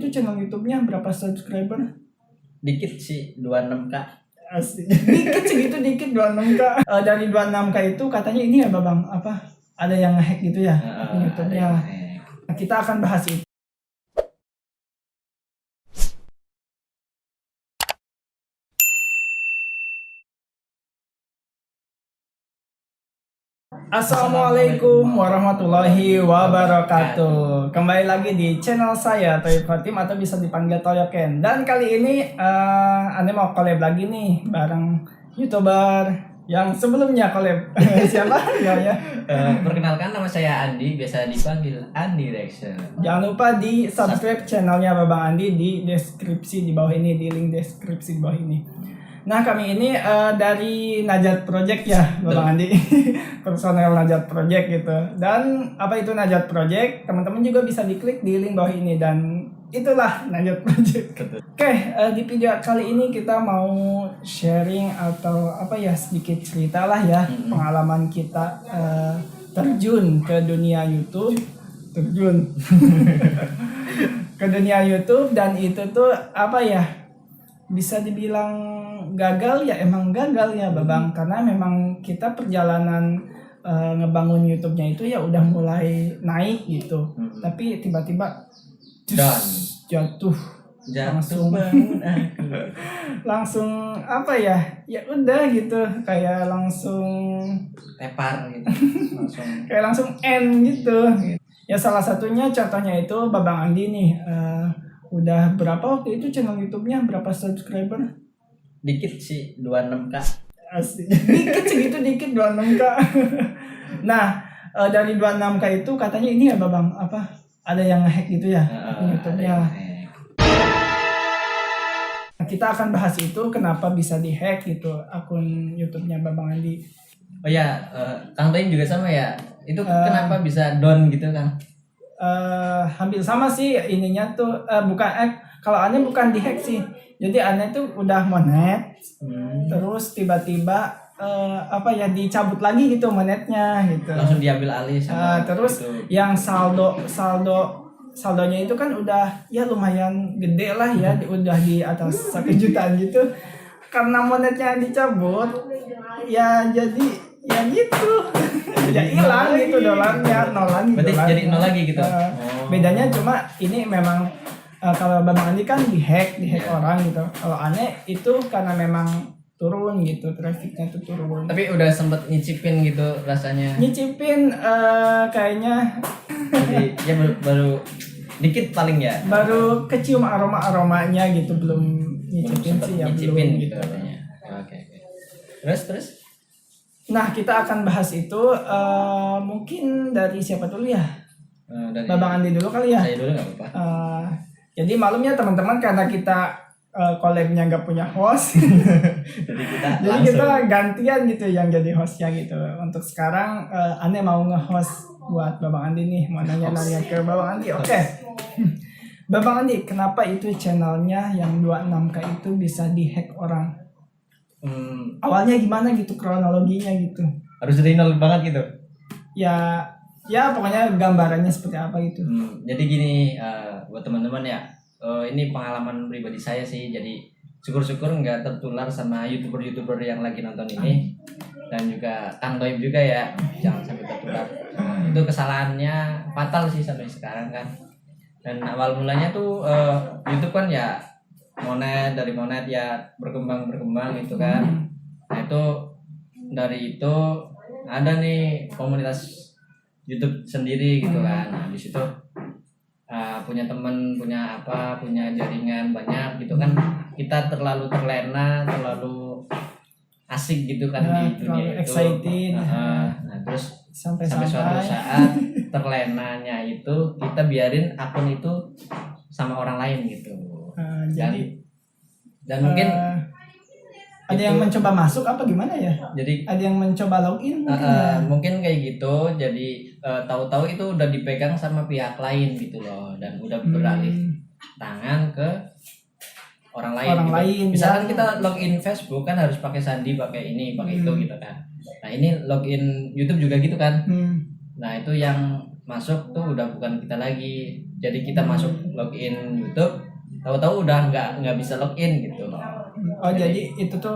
itu channel YouTube-nya berapa subscriber? Dikit sih, 26K. Asik. Dikit segitu, dikit 26K. Dari 26K itu katanya ini ya Babang, apa? Ada yang nge-hack gitu ya akun YouTube-nya. Nah, kita akan bahas itu. Assalamualaikum warahmatullahi wabarakatuh. Kembali lagi di channel saya Toyib Fatim atau bisa dipanggil Toyoken. Dan kali ini Ane mau collab lagi nih bareng YouTuber yang sebelumnya collab. Siapa namanya? Perkenalkan, nama saya Andi, biasa dipanggil Andi Reaction. Jangan lupa di subscribe channelnya Babang Andi di deskripsi di bawah ini, di link deskripsi di bawah ini. Nah, kami ini dari Najat Project ya, Babang Andi. Personel Najat Project gitu. Dan apa itu Najat Project? Teman-teman juga bisa diklik di link bawah ini dan itulah Najat Project. Oke, di video kali ini kita mau sharing atau apa ya, sedikit cerita lah ya, pengalaman kita terjun ke dunia YouTube. Ke dunia YouTube, dan itu tuh apa ya, bisa dibilang gagal ya, emang gagal ya Babang, karena memang kita perjalanan ngebangun YouTube-nya itu ya udah mulai naik gitu, tapi tiba-tiba jatuh langsung langsung apa ya, ya udah gitu, kayak langsung Tepar gitu. kayak langsung end gitu. Ya salah satunya contohnya itu Babang Andi nih, udah berapa waktu itu channel YouTube-nya, berapa subscriber? Dikit sih, 26K. Asik. Dikit segitu, dikit 26K. Nah, dari 26K itu katanya ini ya Babang, apa? Ada yang nge-hack gitu ya akun YouTube-nya. Nah, kita akan bahas itu kenapa bisa di-hack gitu akun YouTube-nya Babang Andi. Oh ya, Kang Toyib juga sama ya. Itu kenapa bisa down gitu Kang? Hampir sama sih ininya tuh, kalau aneh bukan di-hack sih. Jadi aneh tuh udah monet, terus tiba-tiba apa ya, dicabut lagi gitu monetnya gitu. Langsung diambil alih sama terus gitu. Yang saldonya itu kan udah ya lumayan gede lah ya, udah di atas 1 jutaan gitu. Karena monetnya dicabut, ya jadi ya gitu. Ya hilang gitu dolarnya, nol lagi. Berarti jadi nol lagi gitu. Bedanya cuma ini memang kalau Babang Andi kan dihack orang gitu. Kalau aneh itu karena memang turun gitu, trafficnya tuh turun. Tapi udah sempet nyicipin gitu rasanya. Nyicipin kayaknya. Jadi ya baru dikit paling ya. Baru kecium aromanya gitu, belum nyicipin sih ya, nyicipin belum gitu katanya. Oke. Terus? Nah, kita akan bahas itu mungkin dari siapa dulu ya? Dari Babang Andi dulu kali ya. Saya dulu nggak apa-apa. Jadi malumnya teman-teman, karena kita collabnya nggak punya host, Jadi kita gantian gitu yang jadi hostnya gitu. Untuk sekarang Ane mau nge-host buat Babang Andi nih, mau nanya ke Babang Andi. Oke. Babang Andi, kenapa itu channelnya yang 26K itu bisa dihack orang? Awalnya gimana gitu, kronologinya gitu? Harus dari nol banget gitu. Ya pokoknya gambarannya seperti apa gitu. Jadi gini, buat teman-teman ya, ini pengalaman pribadi saya sih. Jadi syukur-syukur nggak tertular sama youtuber yang lagi nonton ini, dan juga Kang Toyib juga ya, jangan sampai tertular. Itu kesalahannya fatal sih sampai sekarang kan. Dan awal mulanya tuh YouTube kan ya dari monet ya berkembang gitu kan. Nah itu dari itu ada nih komunitas YouTube sendiri gitu kan. Nah di situ punya temen, punya jaringan banyak gitu kan. Kita terlalu terlena, terlalu asik gitu kan di dunia itu. Excited. Nah terus sampai suatu saat terlenanya itu kita biarin akun itu sama orang lain gitu. Dan mungkin ada yang mencoba masuk apa gimana ya? Jadi ada yang mencoba login mungkin kayak gitu. Jadi tahu-tahu itu udah dipegang sama pihak lain gitu loh, dan udah beralih tangan ke orang lain. Misalkan kita login Facebook kan harus pakai sandi, pakai ini, pakai itu gitu kan. Nah ini login YouTube juga gitu kan. Nah itu yang masuk tuh udah bukan kita lagi. Jadi kita masuk login YouTube, tahu-tahu udah nggak bisa login gitu. Oh jadi itu tuh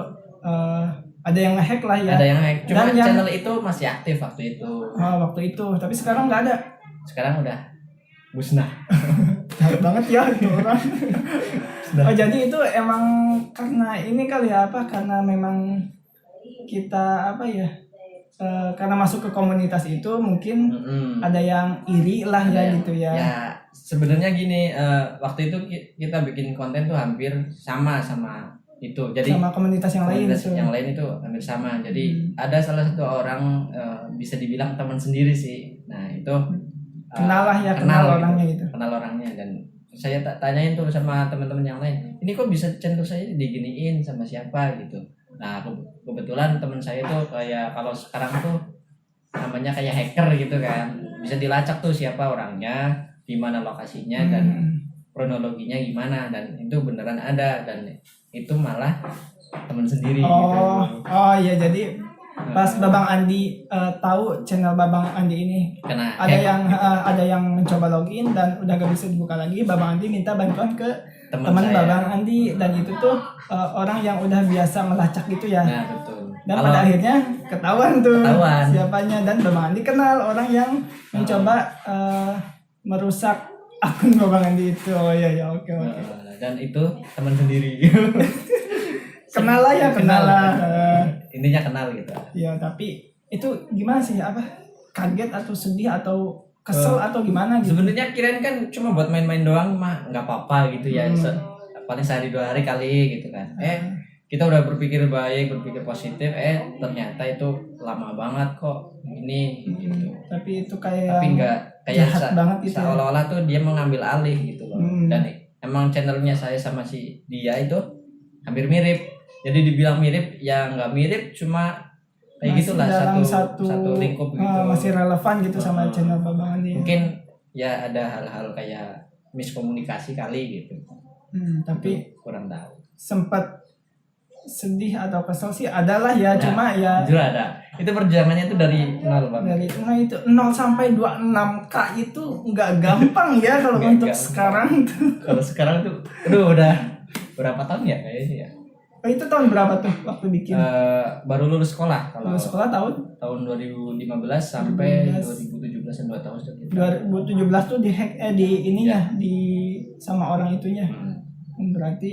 ada yang ngehack lah ya. Ada yang hack. Cuma Dan yang- channel itu masih aktif waktu itu. Waktu itu, tapi sekarang nggak ada. Sekarang udah musnah. Jahat banget ya itu orang. Oh jadi itu emang karena ini kali ya apa? Karena memang kita apa ya? Karena masuk ke komunitas itu mungkin Mm-mm. ada yang iri lah Ada ya yang- gitu ya. Ya sebenarnya gini, waktu itu kita bikin konten tuh hampir sama itu. Jadi Sama komunitas yang lain komunitas itu. yang lain itu hampir sama. Jadi ada salah satu orang bisa dibilang teman sendiri sih. Nah itu Kenal lah ya, kenal gitu. orangnya gitu. Kenal orangnya dan saya tanyain tuh sama teman-teman yang lain. Ini kok bisa channel saya diginiin sama siapa gitu. Nah kebetulan teman saya tuh kayak kalau sekarang tuh namanya kayak hacker gitu kan. Bisa dilacak tuh siapa orangnya, di mana lokasinya dan kronologinya gimana, dan itu beneran ada, dan itu malah teman sendiri Oh, gitu. oh iya jadi pas Babang Andi tahu channel Babang Andi ini Kena ada hack ada yang mencoba login dan udah gak bisa dibuka lagi. Babang Andi minta bantuan ke teman teman saya. Babang Andi dan itu tuh orang yang udah biasa melacak gitu ya. Nah betul. Dan Kalau pada akhirnya ketahuan tuh Ketahuan. siapanya, dan Babang Andi kenal orang yang mencoba merusak akun Babang Andi itu. Oh iya ya, oke oke. dan itu teman sendiri. Kenal lah ya, kenal lah. Intinya kenal gitu. Ya tapi itu gimana sih apa? Kaget atau sedih atau kesel atau gimana gitu? Sebenarnya kirain kan cuma buat main-main doang mah nggak apa-apa gitu ya. Paling sehari 2 hari kali gitu kan. Kita udah berpikir baik, berpikir positif, ternyata itu lama banget kok ini gitu. Tapi itu kayak Tapi nggak kayak jahat banget gitu ya. seolah-olah tuh dia mengambil alih gitu loh. Dan emang channelnya saya sama si dia itu hampir mirip. Jadi dibilang mirip ya nggak mirip, cuma kayak masih gitulah dalam satu lingkup gitu. masih relevan gitu sama channel Babang Andi. Mungkin ya ada hal-hal kayak miskomunikasi kali gitu. Tapi Kurang tahu. sempat sedih atau kesel sih adalah ya, cuma ya Jujur ada. Itu perjuangannya itu dari nol banget. dari itu 0 sampai 26K itu nggak gampang ya kalau Nggak untuk gampang. sekarang tuh. Kalau sekarang tuh, aduh udah berapa tahun ya kayaknya ya. Oh, itu tahun berapa tuh waktu bikin? Baru lulus sekolah kalau Lulus sekolah tahun tahun 2015 sampai 2015. 2017 2 tahun itu. 2017 tuh di hack di ininya di sama orang itunya. Berarti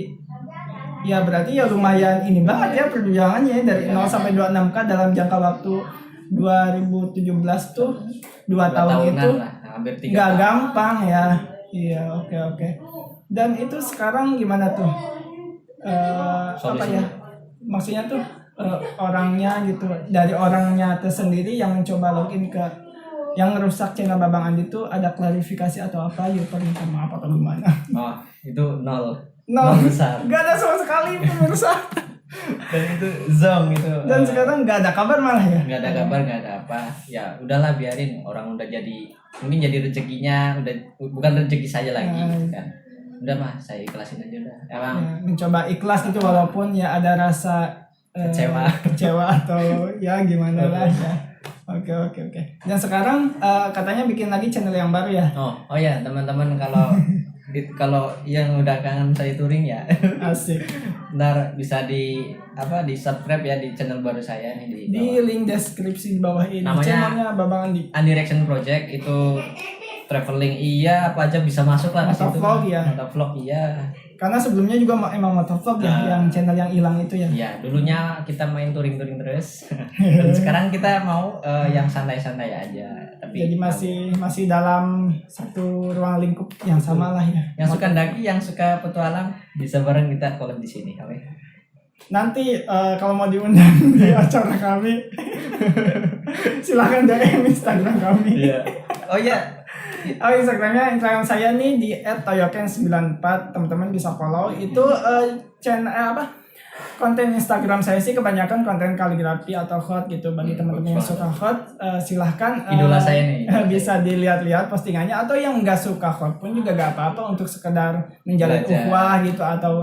ya lumayan ini banget ya perjuangannya ya, dari 0 sampai 26K dalam jangka waktu 2017 tuh 2 tahun tahunan itu lah, hampir 3 nggak tahun. gampang ya. Iya, oke. Dan itu sekarang gimana tuh? Apa Solusinya. ya? Maksudnya tuh orangnya gitu, dari orangnya tersendiri yang mencoba login ke yang ngerusak channel Babang Andi tuh ada klarifikasi atau apa gitu, minta maaf atau gimana? Oh, itu nol. Nol besar. Gak ada sama sekali pemirsa. Dan itu zong itu. Dan sekarang nggak ada kabar malah ya. Nggak ada kabar, nggak ada apa. Ya udahlah, biarin, orang udah jadi, mungkin jadi rezekinya, udah bukan rezeki saya lagi kan. Udah mah, saya ikhlasin aja udah. Emang Ya, mencoba ikhlas gitu walaupun ya ada rasa kecewa atau ya gimana lah ya. Oke. Dan sekarang katanya bikin lagi channel yang baru ya. oh ya teman-teman, kalau yang udah kangen saya touring ya, Asik. ntar bisa di subscribe ya di channel baru saya nih di Di link deskripsi di bawah ini. Namanya- Channelnya Babang Andi. Undirection Project. Itu traveling iya, apa aja bisa masuk lah ke situ. Motovlog ya. Motovlog iya. Karena sebelumnya juga emang motovlog ya, yang channel yang hilang itu ya. Iya, dulunya kita main touring terus. Dan sekarang kita mau yang santai-santai aja. Tapi Jadi masih dalam satu ruang lingkup yang sama lah ya. yang suka daki, yang suka petualang bisa bareng kita collab di sini. Oke. Nanti kalau mau diundang di acara kami, silahkan DM Instagram kami. Iya. Oh iya. Oh, Instagram saya nih di @toyoken94, teman-teman bisa follow. Itu channel konten Instagram saya sih kebanyakan konten kaligrafi atau hot gitu. Bagi teman-teman yang suka hot, silahkan Idola saya nih. bisa dilihat-lihat postingannya, atau yang nggak suka hot pun juga nggak apa-apa untuk sekedar menjalin Belajar. ukhuwah gitu, atau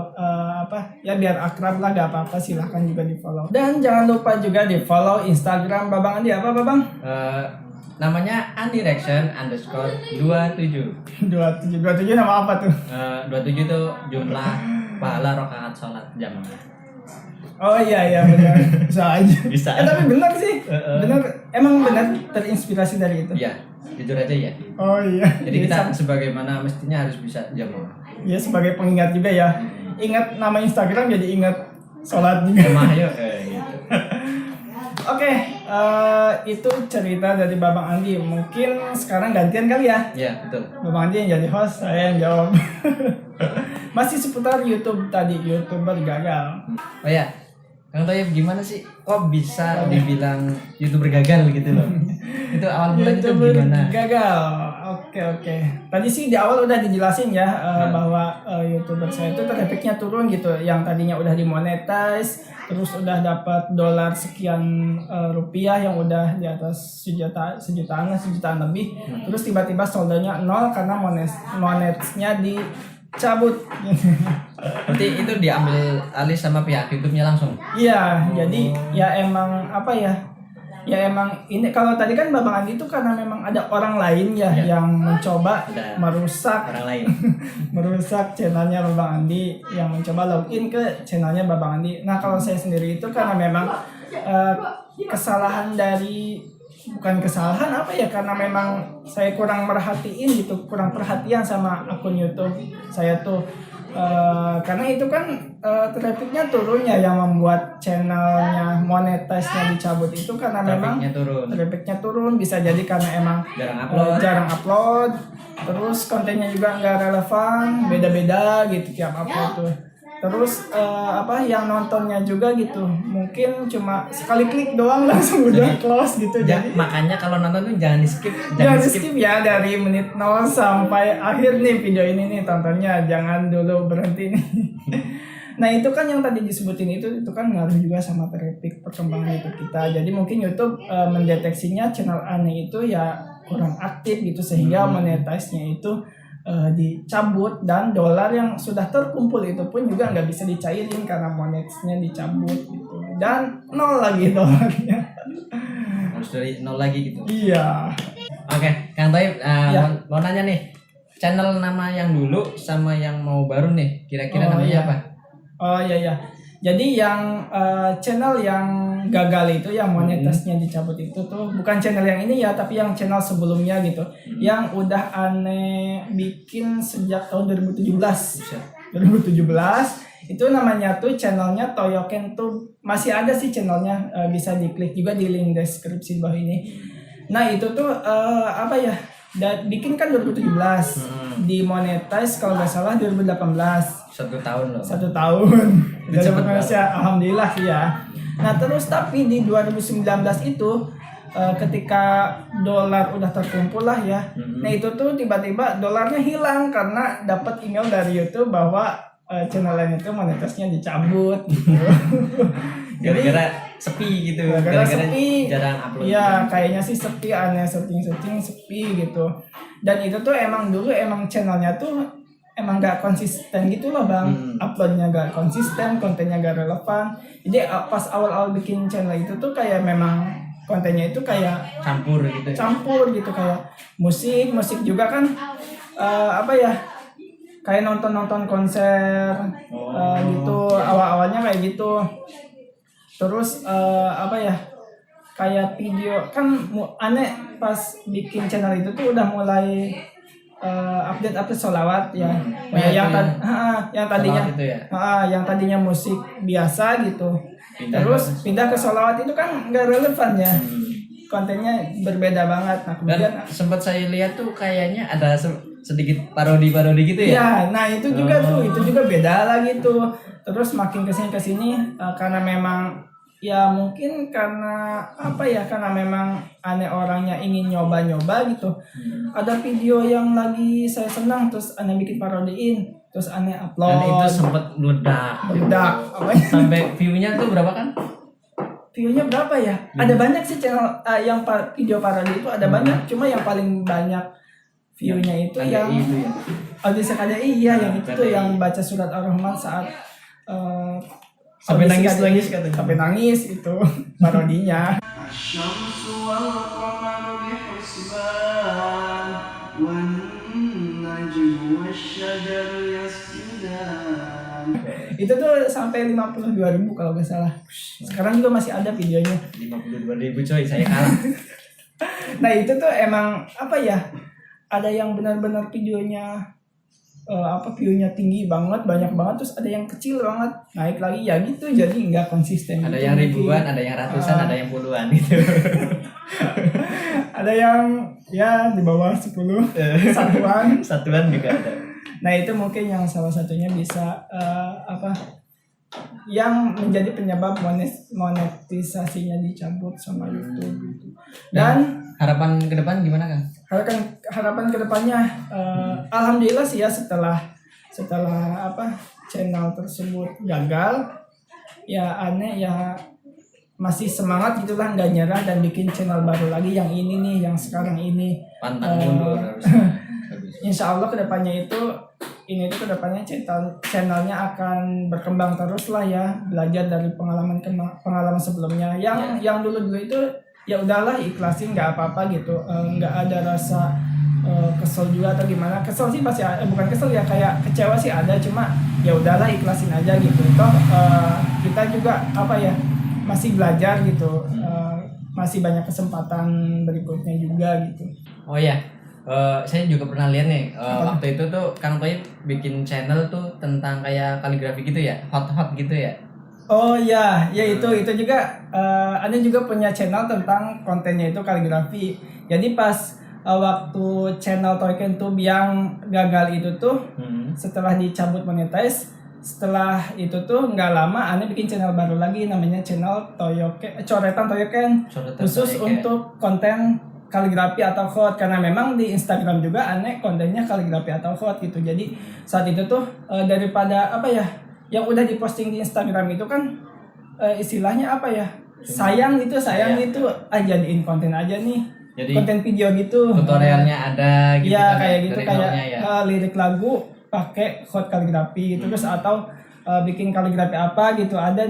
ya biar akrab lah, nggak apa-apa, silahkan juga di follow. Dan jangan lupa juga di follow Instagram Babang Andi, apa Babang? namanya Undirection underscore 27. 27 nama apa tuh? 27 itu jumlah pahala rakaat sholat jamaah. Oh iya benar. Bisa aja. Bisa. Tapi benar sih. Benar. Emang benar terinspirasi dari itu. Iya, jujur aja ya. Oh iya. Jadi kita sebagaimana mestinya harus bisa jamaah. Ya sebagai pengingat juga ya. Ingat nama Instagram jadi ingat sholat juga. Jamaah yuk gitu. Oke, itu cerita dari Babang Andi. Mungkin sekarang gantian kali ya. Iya, betul. Babang Andi yang jadi host, saya yang jawab. Masih seputar YouTube tadi, YouTuber gagal. Oh ya, Kang Toyib gimana sih? Kok bisa dibilang YouTuber gagal gitu loh? Itu awal mulanya itu YouTuber gimana? gagal. Oke. Tadi sih di awal udah dijelasin ya bahwa YouTuber saya itu trafficnya turun gitu. Yang tadinya udah dimonetize, terus udah dapat dolar sekian rupiah yang udah di atas sejutaan lebih. Terus tiba-tiba soldanya nol karena monetnya dicabut. Berarti itu diambil alih sama pihak YouTube-nya langsung? Iya, jadi ya emang apa ya? Ya emang ini kalau tadi kan Babang Andi itu karena memang ada orang lain ya yang mencoba merusak orang lain. merusak channelnya Babang Andi, yang mencoba login ke channelnya Babang Andi. Nah kalau saya sendiri itu karena memang kesalahan dari bukan kesalahan apa ya, karena memang saya kurang merhatiin gitu, kurang perhatian sama akun YouTube saya tuh. Karena itu kan trafficnya turun ya, yang membuat channelnya monetize-nya dicabut itu karena memang trafficnya turun. Bisa jadi karena emang jarang upload, terus kontennya juga nggak relevan, beda-beda gitu tiap upload tuh. Terus yang nontonnya juga gitu mungkin cuma sekali klik doang langsung udah close gitu. Jadi makanya kalau nonton tuh jangan di skip ya, dari menit 0 sampai akhir nih video ini nih tontonnya, jangan dulu berhenti nih. Nah itu kan yang tadi disebutin itu kan ngaruh juga sama traffic perkembangan YouTube kita. Jadi mungkin YouTube mendeteksinya channel aneh itu ya kurang aktif gitu, sehingga monetize-nya itu dicabut, dan dolar yang sudah terkumpul itu pun juga nggak bisa dicairin karena monetnya dicabut gitu, dan nol lagi dolarnya. Harus dari nol lagi gitu. Iya. Oke, Kang Toyib, mau nanya nih, channel nama yang dulu sama yang mau baru nih, kira-kira namanya apa? Oh iya. Jadi yang channel yang gagal itu, yang monetize-nya dicabut itu tuh bukan channel yang ini ya, tapi yang channel sebelumnya gitu, yang udah aneh bikin sejak tahun 2017. Itu namanya tuh channelnya Toyoken tuh, masih ada sih channelnya, bisa diklik juga di link deskripsi bawah ini. Nah itu tuh bikin kan 2017, dimonetize kalau nggak salah 2018. 1 tahun loh. 1 tahun. Dari Indonesia, alhamdulillah ya. Nah terus tapi di 2019 itu ketika dolar udah terkumpul lah ya. Nah itu tuh tiba-tiba dolarnya hilang karena dapat email dari YouTube bahwa channelnya itu monetasnya dicabut gitu. Gara-gara sepi gitu. Gara-gara sepi. Jarang upload. Iya, kayaknya sih sepi, aneh, searching sepi gitu. Dan itu tuh emang dulu channelnya tuh emang gak konsisten gitu loh Bang. Uploadnya gak konsisten, kontennya gak relevan. Jadi pas awal-awal bikin channel itu tuh kayak memang kontennya itu kayak campur gitu, kayak musik juga kan kayak nonton konser gitu, awalnya kayak gitu. Terus kayak video kan aneh, pas bikin channel itu tuh udah mulai update sholawat ya. Yang tadinya musik biasa gitu, terus pindah ke sholawat itu kan nggak relevan ya, kontennya berbeda banget. Nah kemudian sempat saya lihat tuh kayaknya ada sedikit parodi gitu ya. Ya, nah itu juga beda lagi tuh. Terus makin kesini karena memang ya mungkin karena karena memang aneh orangnya ingin nyoba gitu. Ada video yang lagi saya senang, terus aneh bikin parodiin, terus aneh upload. Dan itu sempat meledak. Sampai view-nya tuh berapa kan? View-nya berapa ya? Ada banyak sih channel yang video parodi itu ada banyak, cuma yang paling banyak view-nya itu yang Audisi KDI yang itu tuh yang baca surat Ar-Rahman saat Sampai audisi nangis katanya. sampai nangis itu parodinya. الشمس والقمر بحسبان والنجم والشجر يسجدان. Itu tuh sampai 52.000 kalau nggak salah. Sekarang juga masih ada videonya. 52.000 coy, saya kalah. Nah itu tuh emang apa ya? Ada yang benar-benar videonya view-nya tinggi banget, banyak banget, terus ada yang kecil banget, naik lagi ya gitu, jadi nggak konsisten. Ada gitu. yang ribuan, ada yang ratusan, ada yang puluhan gitu. Ada yang ya di bawah 10 satuan. Satuan juga ada. Nah itu mungkin yang salah satunya bisa yang menjadi penyebab monetisasinya dicabut sama YouTube gitu. Dan Harapan ke depan gimana Kang? harapan kedepannya, alhamdulillah sih ya setelah channel tersebut gagal, ya aneh ya masih semangat gitulah, nggak nyerah dan bikin channel baru lagi yang ini nih, yang sekarang ini. Pantang mundur harus. Bagus. Insya Allah kedepannya ini tuh kedepannya channelnya akan berkembang terus lah ya, belajar dari pengalaman sebelumnya yang dulu itu ya udahlah ikhlasin, nggak apa-apa gitu, nggak ada rasa kesel juga atau gimana. Kesel sih pasti bukan kesel ya, kayak kecewa sih ada, cuma ya udahlah ikhlasin aja gitu. Toh kita juga masih belajar gitu, masih banyak kesempatan berikutnya juga gitu. Oh ya, saya juga pernah lihat nih, waktu itu tuh Kang Toib bikin channel tuh tentang kayak kaligrafi gitu ya, hot gitu ya. Oh ya itu juga ada juga punya channel tentang kontennya itu kaligrafi. Jadi pas waktu channel Toykentube yang gagal itu tuh, setelah dicabut monetize, setelah itu tuh nggak lama Ane bikin channel baru lagi namanya channel Coretan Toyoken, khusus untuk konten kaligrafi atau hot, karena memang di Instagram juga Ane kontennya kaligrafi atau hot gitu. Jadi saat itu tuh daripada yang udah diposting di Instagram itu kan istilahnya sayang gitu jadiin konten aja nih. Jadi konten video gitu, tutorialnya ada gitu ya kan, kayak gitu, dari kayak nolnya lirik lagu pakai hot kaligrafi gitu. Terus atau bikin kaligrafi apa gitu, ada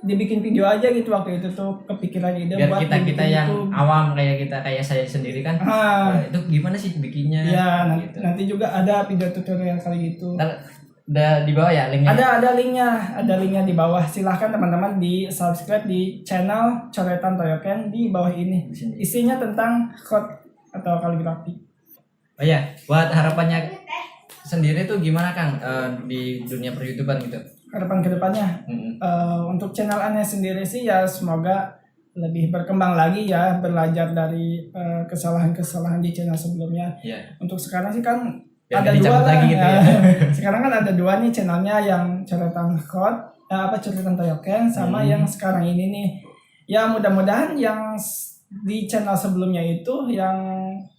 dibikin video aja gitu. Waktu itu tuh kepikiran ide biar buat kita yang YouTube. awam kayak saya sendiri kan, itu gimana sih bikinnya ya gitu. nanti juga ada video tutorial kali gitu. Ada di bawah ya linknya. Ada linknya di bawah. Silahkan teman-teman di subscribe di channel Coretan Toyoken di bawah ini. Isinya tentang hot atau kaligrafi. Oh ya, buat harapannya sendiri tuh gimana Kang, di dunia per-YouTuber gitu? Harapan kedepannya untuk channel Ane sendiri sih ya semoga lebih berkembang lagi ya, belajar dari kesalahan-kesalahan di channel sebelumnya. Yeah. Untuk sekarang sih kan Biar ada nggak dua dicabut lah. lagi gitu ya. Sekarang kan ada dua nih channelnya, yang Coretan hot Coretan Toyoken sama yang sekarang ini nih. Ya mudah-mudahan yang di channel sebelumnya itu yang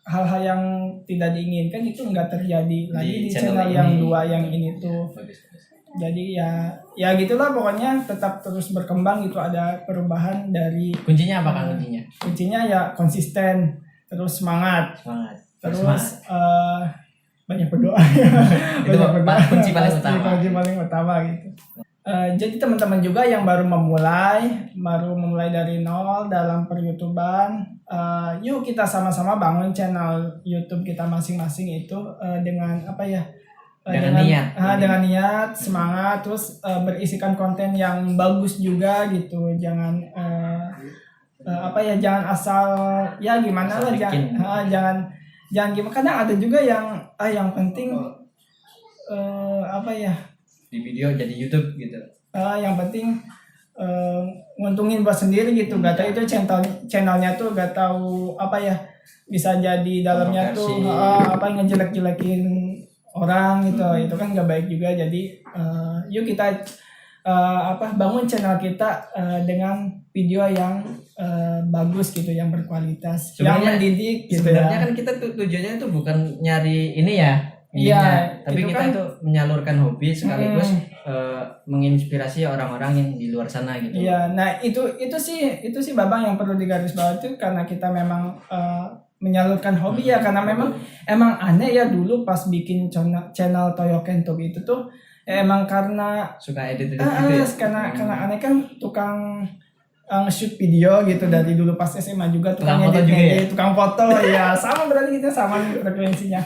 hal-hal yang tidak diinginkan itu nggak terjadi lagi di channel yang dua yang ini tuh. Jadi ya gitulah pokoknya, tetap terus berkembang gitu, ada perubahan dari. Kuncinya apa Kang kuncinya? Kuncinya ya konsisten, terus semangat. Terus banyak berdoa. Itu kunci paling utama. Kunci paling utama gitu. Jadi teman-teman juga yang baru memulai dari nol dalam per-YouTubean, yuk kita sama-sama bangun channel YouTube kita masing-masing itu dengan dengan niat, semangat, terus berisikan konten yang bagus juga gitu. Jangan jangan asal ya gimana asal lah, jangan gimana. Kadang ada juga yang penting di video jadi YouTube gitu. Yang penting nguntungin buat sendiri gitu. Gak tahu itu channelnya tuh gak tahu bisa jadi dalamnya tuh ngejelek-jelekin orang gitu. Itu kan gak baik juga. Jadi yuk kita bangun channel kita dengan video yang bagus gitu, yang berkualitas, yang mendidik gitu. Sebenarnya kan kita tujuannya itu bukan nyari ini ya, tapi kita kan, itu menyalurkan hobi sekaligus menginspirasi orang-orang yang di luar sana gitu. Iya, nah itu sih Babang yang perlu digarisbawahi itu, karena kita memang menyalurkan hobi ya, karena memang emang aneh ya dulu pas bikin channel Toyoken Tube itu tuh Ya, emang karena Suka edit gitu ya. karena aneh kan tukang shoot video gitu dari dulu pas SMA juga tukang Tukang foto juga edit, tukang foto ya sama berarti kita sama nih frekuensinya.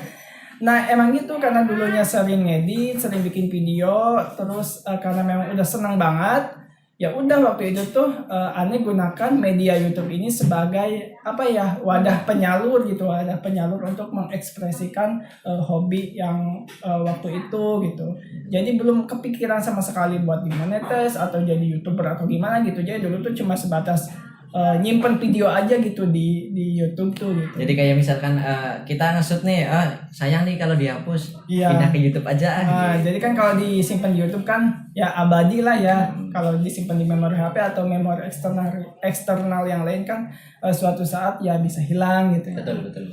Nah emang gitu karena dulunya sering ngedit, sering bikin video, terus karena memang udah senang banget, ya udah waktu itu tuh aneh gunakan media YouTube ini sebagai apa ya wadah penyalur gitu, wadah penyalur untuk mengekspresikan hobi yang waktu itu gitu. Jadi belum kepikiran sama sekali buat dimonetize atau jadi YouTuber atau gimana gitu. Jadi dulu tuh cuma sebatas nyimpen video aja gitu di YouTube tuh gitu. Jadi kayak misalkan kita nge-shoot nih, sayang nih kalau dihapus, Iya. pindah ke YouTube aja. Jadi kan kalau disimpan di YouTube kan ya abadi lah ya. Kalau disimpan di memori HP atau memori eksternal yang lain kan suatu saat ya bisa hilang gitu. Betul.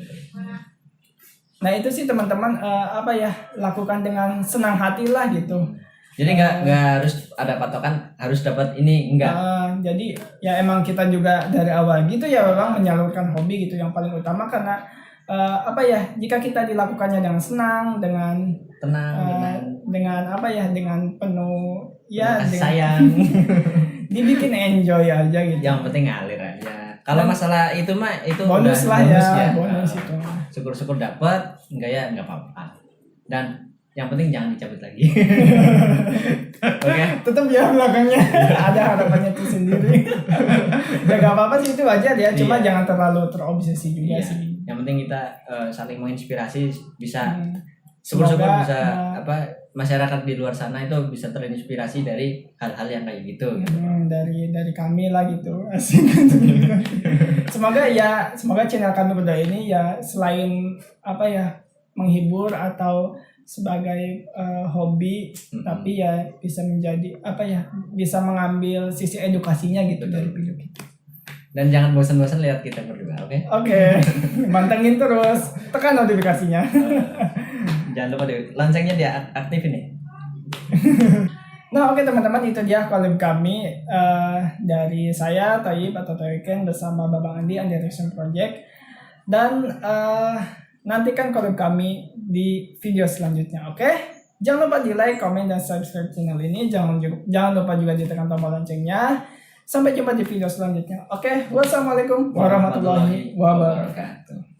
Nah itu sih teman-teman apa ya lakukan dengan senang hati lah gitu. Jadi nggak harus ada patokan harus dapat ini, enggak. Jadi ya emang kita juga dari awal gitu ya memang menyalurkan hobi gitu yang paling utama karena apa ya jika kita dilakukannya dengan senang dengan Tenang. dengan apa ya dengan penuh ya Kasih dengan sayang. dibikin enjoy aja gitu. Yang penting ngalir aja. Kalau masalah itu mah itu Bonus udah lah ya, bonus bonus itu. Syukur-syukur dapat, enggak ya enggak apa-apa. Dan yang penting jangan dicabut lagi. Oke. Tetap ya belakangnya ada harapannya itu sendiri. Ya gak apa-apa sih itu wajar ya, cuma Iya. jangan terlalu terobsesi juga Iya. sih. Yang penting kita saling menginspirasi, bisa Hmm. syukur-syukur Semoga, bisa masyarakat di luar sana itu bisa terinspirasi dari hal-hal yang kayak gitu. dari kami lah gitu. Asik. Semoga channel kami berdua ini ya selain apa ya menghibur atau sebagai hobi tapi ya bisa menjadi apa ya bisa mengambil sisi edukasinya gitu dari video kita. Dan jangan bosan-bosan lihat kita berdua, oke? Oke, mantengin terus, tekan notifikasinya. Jangan lupa deh, loncengnya dia aktifin nih. Nah oke teman-teman itu dia collab kami dari saya Thayyib atau Toyken bersama Babang Andi Reaction Project dan nantikan collab kami di video selanjutnya, oke? Jangan lupa di like, komen, dan subscribe channel ini. Jangan lupa juga ditekan tombol loncengnya. Sampai jumpa di video selanjutnya. Oke, wassalamualaikum warahmatullahi wabarakatuh.